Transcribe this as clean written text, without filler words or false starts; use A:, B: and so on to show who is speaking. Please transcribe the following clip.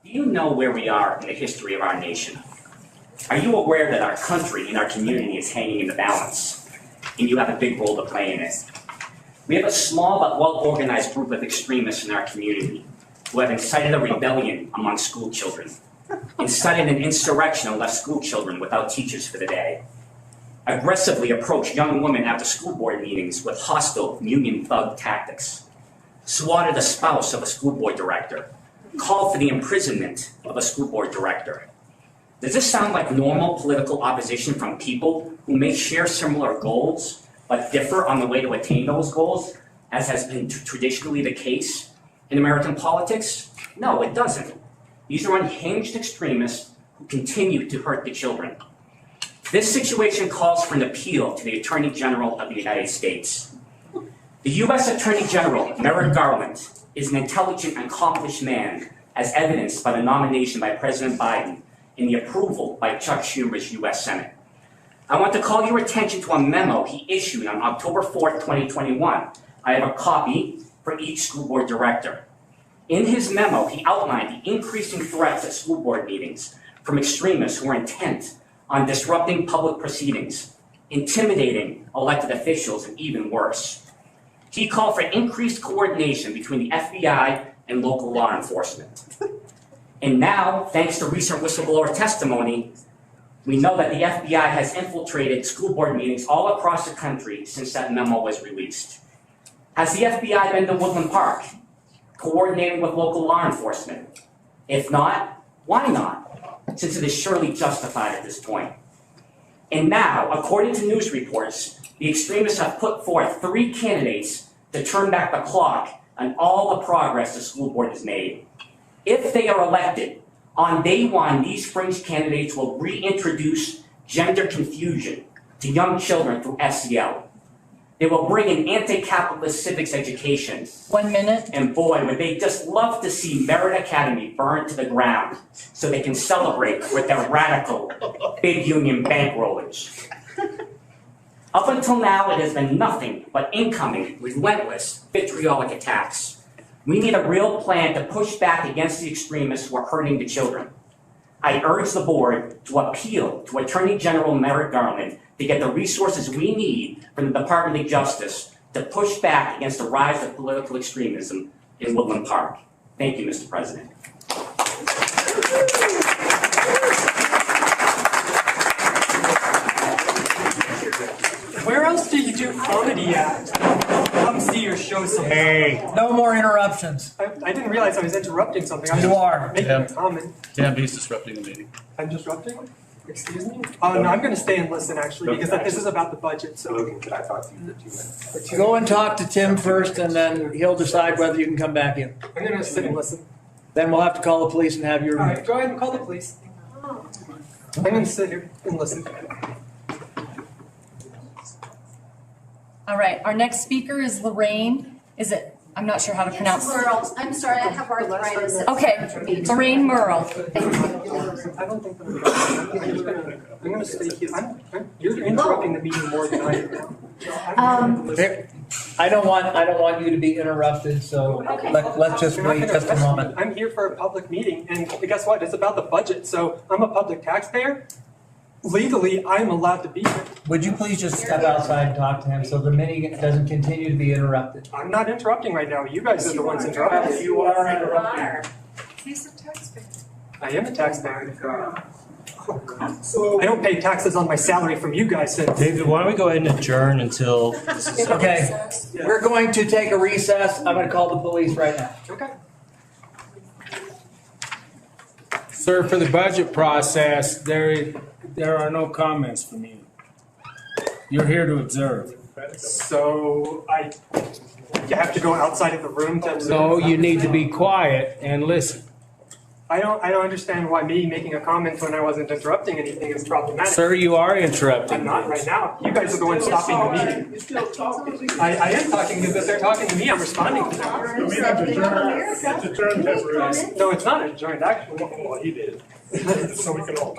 A: Do you know where we are in the history of our nation? Are you aware that our country and our community is hanging in the balance, and you have a big role to play in it? We have a small but well-organized group of extremists in our community who have incited a rebellion among school children, incited an insurrection and left school children without teachers for the day, aggressively approached young women after school board meetings with hostile union thug tactics, swatted a spouse of a school board director, called for the imprisonment of a school board director. Does this sound like normal political opposition from people who may share similar goals but differ on the way to attain those goals, as has been traditionally the case in American politics? No, it doesn't. These are unhinged extremists who continue to hurt the children. This situation calls for an appeal to the Attorney General of the United States. The U.S. Attorney General, Merrick Garland, is an intelligent and accomplished man, as evidenced by the nomination by President Biden and the approval by Chuck Schumer's U.S. Senate. I want to call your attention to a memo he issued on October 4th, 2021. I have a copy for each school board director. In his memo, he outlined the increasing threats at school board meetings from extremists who are intent on disrupting public proceedings, intimidating elected officials, and even worse. He called for increased coordination between the FBI and local law enforcement. And now, thanks to recent whistleblower testimony, we know that the FBI has infiltrated school board meetings all across the country since that memo was released. Has the FBI been to Woodland Park, coordinating with local law enforcement? If not, why not? Since it is surely justified at this point. And now, according to news reports, the extremists have put forth 3 candidates to turn back the clock on all the progress the school board has made. If they are elected, on day 1, these fringe candidates will reintroduce gender confusion to young children through SEL. They will bring in anti-capitalist civics education.
B: 1 minute.
A: And boy, would they just love to see Merit Academy burned to the ground so they can celebrate with their radical big union bankrollers. Up until now, it has been nothing but incoming, relentless, vitriolic attacks. We need a real plan to push back against the extremists who are hurting the children. I urge the board to appeal to Attorney General Merrick Garland to get the resources we need from the Department of Justice to push back against the rise of political extremism in Woodland Park. Thank you, Mr. President.
C: Where else do you do comedy at? Come see your show sometime.
D: Hey.
B: No more interruptions.
C: I didn't realize I was interrupting something. I was
B: You
C: just
B: are.
C: making a comment.
D: Damn, he's disrupting the meeting.
C: I'm disrupting? Excuse me? No, I'm going to stay and listen, actually, because this is about the budget. So.
E: Logan, could I talk to you for 2 minutes?
B: Go and talk to Tim first, and then he'll decide whether you can come back in.
C: I'm going to sit and listen.
B: Then we'll have to call the police and have your...
C: All right, go ahead and call the police. I'm going to sit here and listen.
F: All right, our next speaker is Lorraine. Is it? I'm not sure how to pronounce it.
G: Merle. I'm sorry, I have arthritis.
F: Okay, Lorraine Merle.
C: I don't think I'm going to stay here. You're interrupting the meeting more than I am.
B: I don't want you to be interrupted, so let's just wait just a moment.
C: I'm here for a public meeting, and guess what? It's about the budget, so I'm a public taxpayer. Legally, I'm allowed to be here.
B: Would you please just step outside and talk to him so the meeting doesn't continue to be interrupted?
C: I'm not interrupting right now. You guys are the ones interrupting.
B: You are interrupting.
G: He's a taxpayer.
C: I am a taxpayer. I don't pay taxes on my salary from you guys.
D: David, why don't we go ahead and adjourn until this is...
B: Okay, we're going to take a recess. I'm going to call the police right now.
C: Okay.
H: Sir, for the budget process, there are no comments from you. You're here to observe.
C: So you have to go outside of the room to observe?
H: No, you need to be quiet and listen.
C: I don't understand why me making a comment when I wasn't interrupting anything is problematic.
H: Sir, you are interrupting.
C: I'm not right now. You guys are the ones stopping the meeting.
E: You're still talking.
C: I am talking because they're talking to me. I'm responding to them.
E: We have to adjourn temporarily.
C: No, it's not adjourned, actually.
E: Well, he did. So we can all.